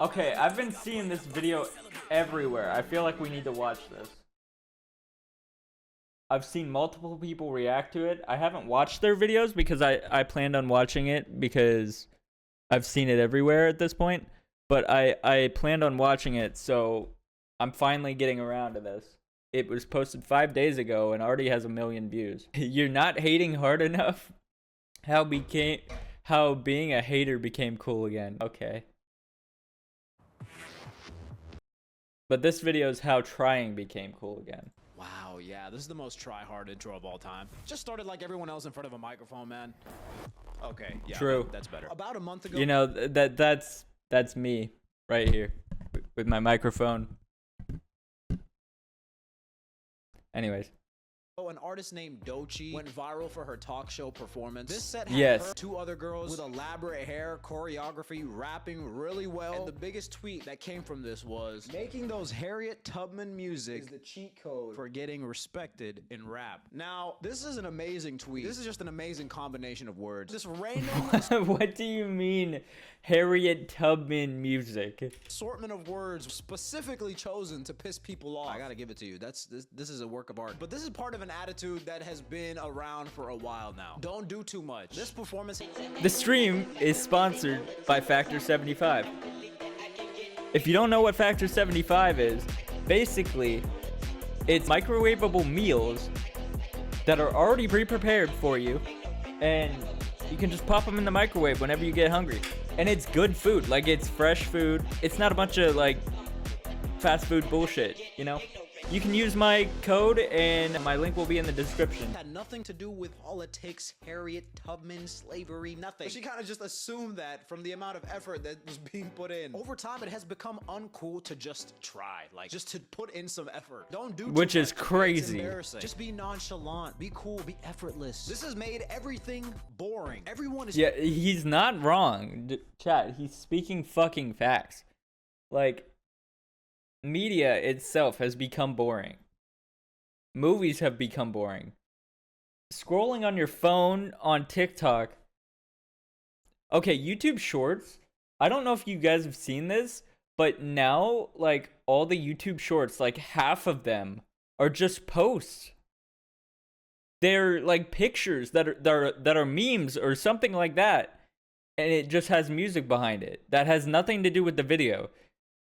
Okay, I've been seeing this video everywhere. I feel like we need to watch this. I've seen multiple people react to it. I haven't watched their videos because I planned on watching it because I've seen it everywhere at this point. But I planned on watching it, so I'm finally getting around to this. It was posted 5 days ago and already has 1 million views. You're not hating hard enough? How being a hater became cool again. Okay. But this video is how trying became cool again. Wow, yeah, this is the most try-hard intro of all time. Just started like everyone else in front of a microphone, man. Okay, yeah, True. that's better. About a month ago, You know, that's me right here with my microphone. Anyways. an artist named Doechii went viral for her talk show performance. This set had her, 2 other girls with elaborate hair, choreography, rapping really well. And the biggest tweet that came from this was, making those Harriet Tubman music is the cheat code for getting respected in rap. Now, this is an amazing tweet. This is just an amazing combination of words. This random What do you mean Harriet Tubman music? assortment of words specifically chosen to piss people off. I gotta give it to you. This is a work of art. But this is part of an attitude that has been around for a while now. Don't do too much. This performance... The stream is sponsored by Factor 75. If you don't know what Factor 75 is, basically, it's microwavable meals that are already pre-prepared for you, and you can just pop them in the microwave whenever you get hungry. And it's good food, like it's fresh food. It's not a bunch of like fast food bullshit, you know? You can use my code and my link will be in the description. Had nothing to do with politics, Harriet Tubman, slavery, nothing. She kind of just assumed that from the amount of effort that was being put in. Over time, it has become uncool to just try, like just to put in some effort. Don't do too Which is much. crazy. It's embarrassing. Just be nonchalant, be cool, be effortless. This has made everything boring. Everyone is... Yeah, he's not wrong. Chat, he's speaking fucking facts. Like, media itself has become boring. Movies have become boring. Scrolling on your phone on TikTok. Okay, YouTube Shorts. I don't know if you guys have seen this, but now, like, all the YouTube Shorts, like, half of them are just posts. They're, like, pictures that are memes or something like that. And it just has music behind it. That has nothing to do with the video.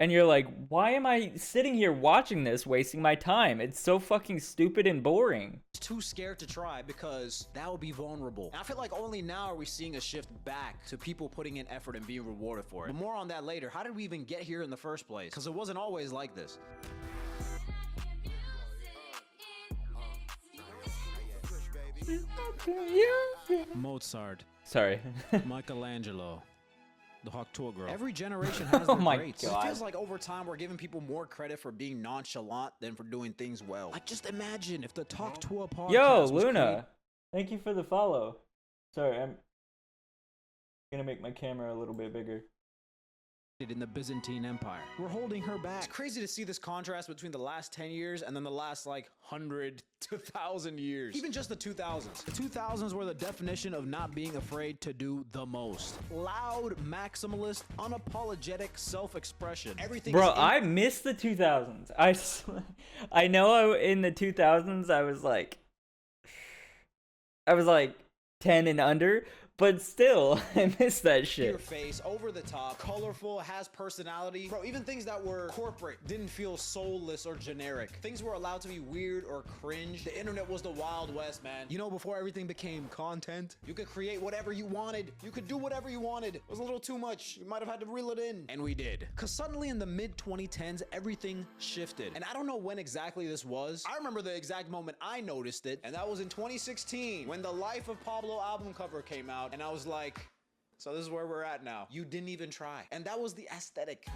And you're like, why am I sitting here watching this, wasting my time? It's so fucking stupid and boring. Too scared to try because that would be vulnerable. And I feel like only now are we seeing a shift back to people putting in effort and being rewarded for it. But more on that later. How did we even get here in the first place? Because it wasn't always like this. Mozart. Sorry. Michelangelo. The Hawk Tour Girl. Every generation has their greats. God. It feels like over time we're giving people more credit for being nonchalant than for doing things well. Like just imagine if the Talk Tour podcast Yo, was Luna. Thank you for the follow. Sorry, I'm gonna make my camera a little bit bigger. in the Byzantine Empire. We're holding her back. It's crazy to see this contrast between the last 10 years and then the last like 100 to 1,000 years. Even just the 2000s. The 2000s were the definition of not being afraid to do the most. Loud, maximalist, unapologetic self-expression. Everything. Bro, I miss the 2000s. I know in the 2000s I was like 10 and under, but still, I miss that shit. Your face, over the top, colorful, has personality. Bro, even things that were corporate didn't feel soulless or generic. Things were allowed to be weird or cringe. The internet was the Wild West, man. You know, before everything became content, you could create whatever you wanted. You could do whatever you wanted. It was a little too much. You might have had to reel it in. And we did. Cause suddenly in the mid-2010s, everything shifted. And I don't know when exactly this was. I remember the exact moment I noticed it, and that was in 2016 when the Life of Pablo album cover came out. And I was like, so this is where we're at now. You didn't even try. And that was the aesthetic.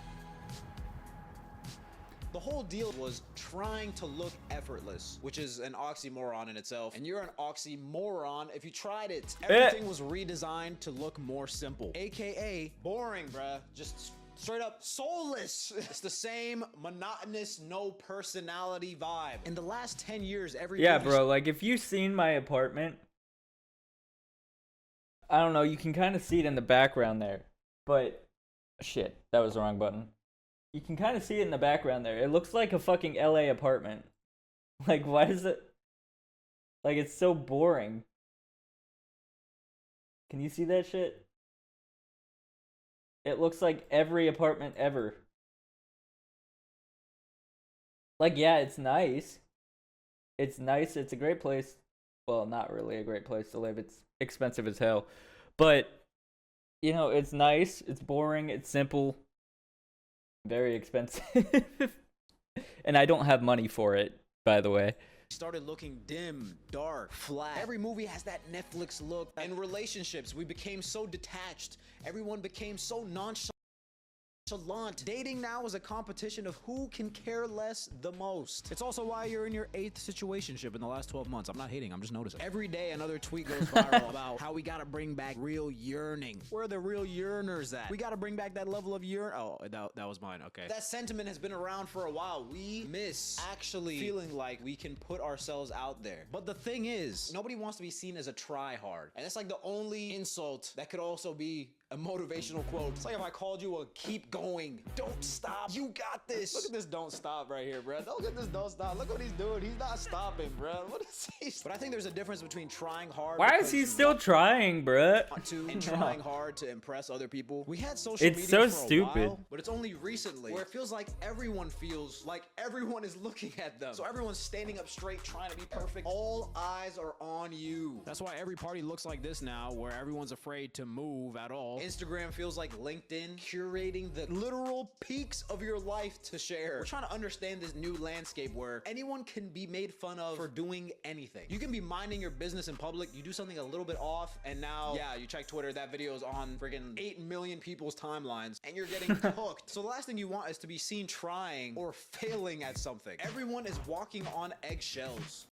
The whole deal was trying to look effortless, which is an oxymoron in itself. And you're an oxymoron if you tried it. Everything was redesigned to look more simple, AKA boring, bruh. Just straight up soulless. It's the same monotonous, no personality vibe. In the last 10 years, Yeah, bro, like if you've seen my apartment, I don't know, you can kind of see it in the background there, but Shit, that was the wrong button. You can kind of see it in the background there. It looks like a fucking LA apartment. Like, why is it? Like, it's so boring. Can you see that shit? It looks like every apartment ever. Like, yeah, it's nice. It's nice. It's a great place. Well, not really a great place to live. It's expensive as hell. But, you know, it's nice. It's boring. It's simple. Very expensive. And I don't have money for it, by the way. Started looking dim, dark, flat. Every movie has that Netflix look. In relationships, we became so detached. Everyone became so nonchalant. Dating now is a competition of who can care less the most. It's also why you're in your 8th situationship in the last 12 months. I'm not hating, I'm just noticing. Every day another tweet goes viral about how we gotta bring back real yearning. Where are the real yearners at? We gotta bring back that level of Oh, that was mine, okay. That sentiment has been around for a while. We miss actually feeling like we can put ourselves out there. But the thing is, nobody wants to be seen as a try-hard. And that's like the only insult that could also be a motivational quote. It's like if I called you a keep going, don't stop, you got this. Look at this don't stop right here, bro. Look at this don't stop. Look what he's doing. He's not stopping, bro. What is he? But I think there's a difference between trying hard. Why is he still trying, bruh? And trying hard to impress other people. We had social media It's so for a stupid. while, but it's only recently where it feels like everyone is looking at them. So everyone's standing up straight, trying to be perfect. All eyes are on you. That's why every party looks like this now, where everyone's afraid to move at all. Instagram feels like LinkedIn, curating the literal peaks of your life to share. We're trying to understand this new landscape where anyone can be made fun of for doing anything. You can be minding your business in public, you do something a little bit off, and now, yeah, you check Twitter, that video is on friggin' 8 million people's timelines, and you're getting cooked. So the last thing you want is to be seen trying or failing at something. Everyone is walking on eggshells.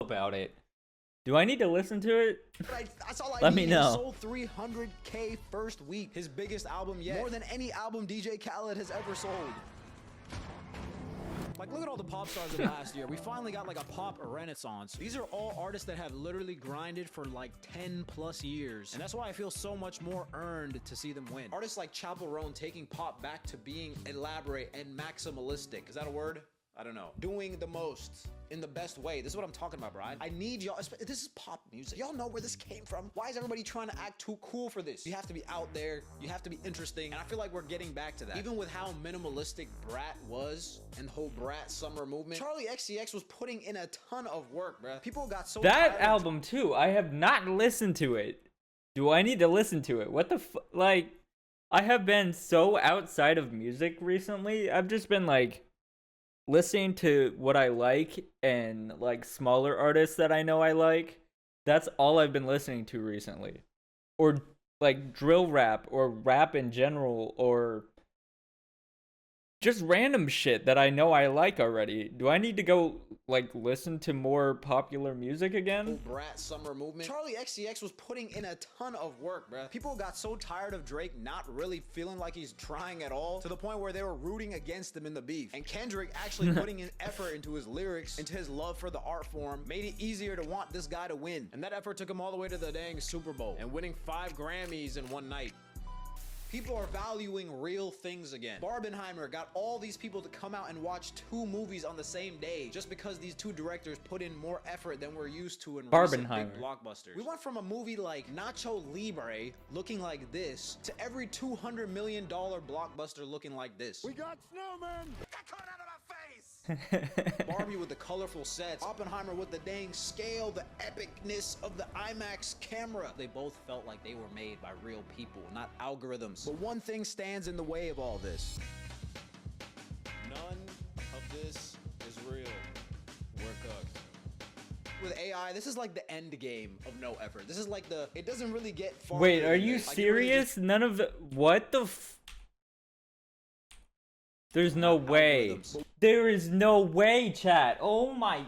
About it. Do I need to listen to it? That's all I Let need. me know. He sold 300K first week. His biggest album yet. More than any album DJ Khaled has ever sold. Like, look at all the pop stars of last year. We finally got like a pop renaissance. These are all artists that have literally grinded for like 10 plus years. And that's why I feel so much more earned to see them win. Artists like Chappell Roan taking pop back to being elaborate and maximalistic. Is that a word? I don't know. Doing the most in the best way. This is what I'm talking about, bro. I need y'all. This is pop music. Y'all know where this came from. Why is everybody trying to act too cool for this? You have to be out there. You have to be interesting. And I feel like we're getting back to that. Even with how minimalistic Brat was and the whole Brat summer movement, Charlie XCX was putting in a ton of work, bro. People got so That tired. album too. I have not listened to it. Do I need to listen to it? What the like? I have been so outside of music recently. I've just been like listening to what I like and like smaller artists that I know I like. That's all I've been listening to recently. Or like drill rap or rap in general or just random shit that I know I like already. Do I need to go like listen to more popular music again? Brat summer movement. Charlie XCX was putting in a ton of work, bruh. People got so tired of Drake not really feeling like he's trying at all, to the point where they were rooting against him in the beef. And Kendrick actually putting in effort into his lyrics, into his love for the art form, made it easier to want this guy to win. And that effort took him all the way to the dang Super Bowl and winning 5 Grammys in one night. People are valuing real things again. Barbenheimer got all these people to come out and watch 2 movies on the same day just because these 2 directors put in more effort than we're used to in recent big blockbusters. We went from a movie like Nacho Libre looking like this to every $200 million blockbuster looking like this. We got snowmen! Got caught out of my face! Barbie with the colorful sets, Oppenheimer with the dang scale, the epicness of the IMAX camera. They both felt like they were made by real people, not algorithms. But one thing stands in the way of all this. None of this is real. We're cooked. With AI, this is like the end game of no effort. This is like it doesn't really get far. Wait, are you serious? None of the, what the There's no way. There is no way, chat. Oh my.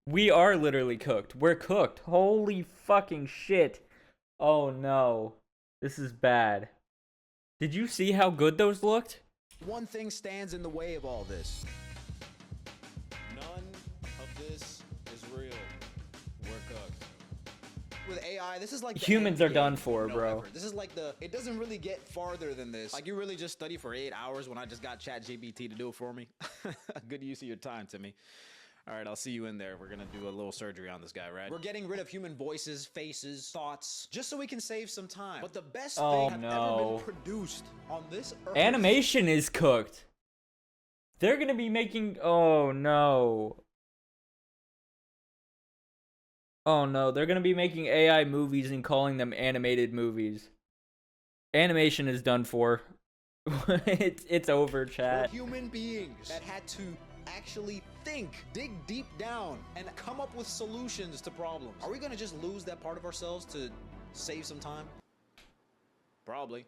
We are literally cooked. We're cooked. Holy fucking shit. Oh no. This is bad. Did you see how good those looked? One thing stands in the way of all this. None of this is real. We're cooked. With AI, this is like the humans are done for, bro. Effort. This is like it doesn't really get farther than this. Like, you really just study for 8 hours when I just got ChatGPT to do it for me. Good use of your time, Timmy. All right, I'll see you in there. We're gonna do a little surgery on this guy, right? We're getting rid of human voices, faces, thoughts, just so we can save some time. But the best thing have ever been produced on this earth. Animation is cooked. They're gonna be making, oh no. Oh no, they're gonna be making AI movies and calling them animated movies. Animation is done for. It's over, chat. We're human beings that had to actually think, dig deep down, and come up with solutions to problems. Are we gonna just lose that part of ourselves to save some time? Probably.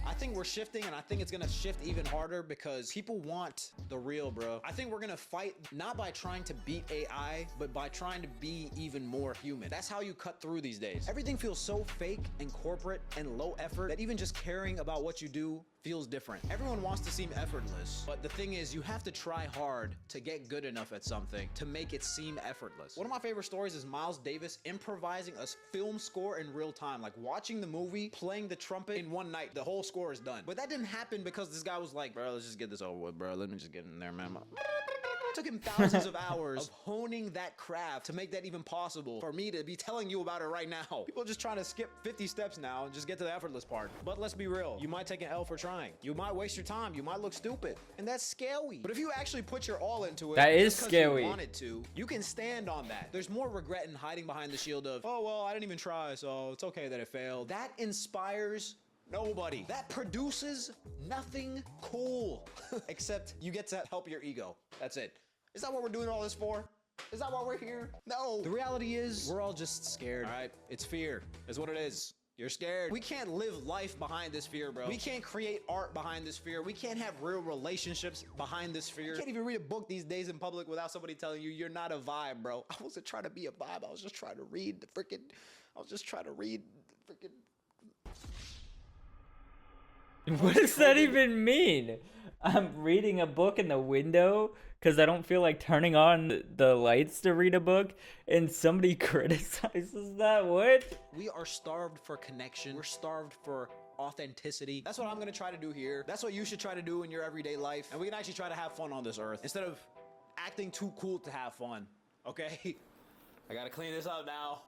I think we're shifting, and I think it's gonna shift even harder because people want the real, bro. I think we're gonna fight not by trying to beat AI, but by trying to be even more human. That's how you cut through these days. Everything feels so fake and corporate and low effort that even just caring about what you do feels different. Everyone wants to seem effortless, but the thing is, you have to try hard to get good enough at something to make it seem effortless. One of my favorite stories is Miles Davis improvising a film score in real time, like watching the movie, playing the trumpet in one night. The whole score is done. But that didn't happen because this guy was like, bro, let's just get this over with, bro. Let me just get in there, man. It took him thousands of hours of honing that craft to make that even possible for me to be telling you about it right now. People are just trying to skip 50 steps now and just get to the effortless part. But let's be real, you might take an L for trying. You might waste your time. You might look stupid. And that's scary. But if you actually put your all into it, that is just 'cause scary. you wanted to, you can stand on that. There's more regret in hiding behind the shield of, oh, well, I didn't even try, so it's okay that it failed. That inspires nobody. That produces nothing cool. Except you get to help your ego. That's it. Is that what we're doing all this for? Is that why we're here? No. The reality is, we're all just scared. All right? It's fear. Is what it is. You're scared. We can't live life behind this fear, bro. We can't create art behind this fear. We can't have real relationships behind this fear. You can't even read a book these days in public without somebody telling you you're not a vibe, bro. I wasn't trying to be a vibe. I was just trying to read the freaking... What does that even mean? I'm reading a book in the window because I don't feel like turning on the lights to read a book, and somebody criticizes that? What? We are starved for connection. We're starved for authenticity. That's what I'm gonna try to do here. That's what you should try to do in your everyday life. And we can actually try to have fun on this earth instead of acting too cool to have fun. Okay? I gotta clean this up now.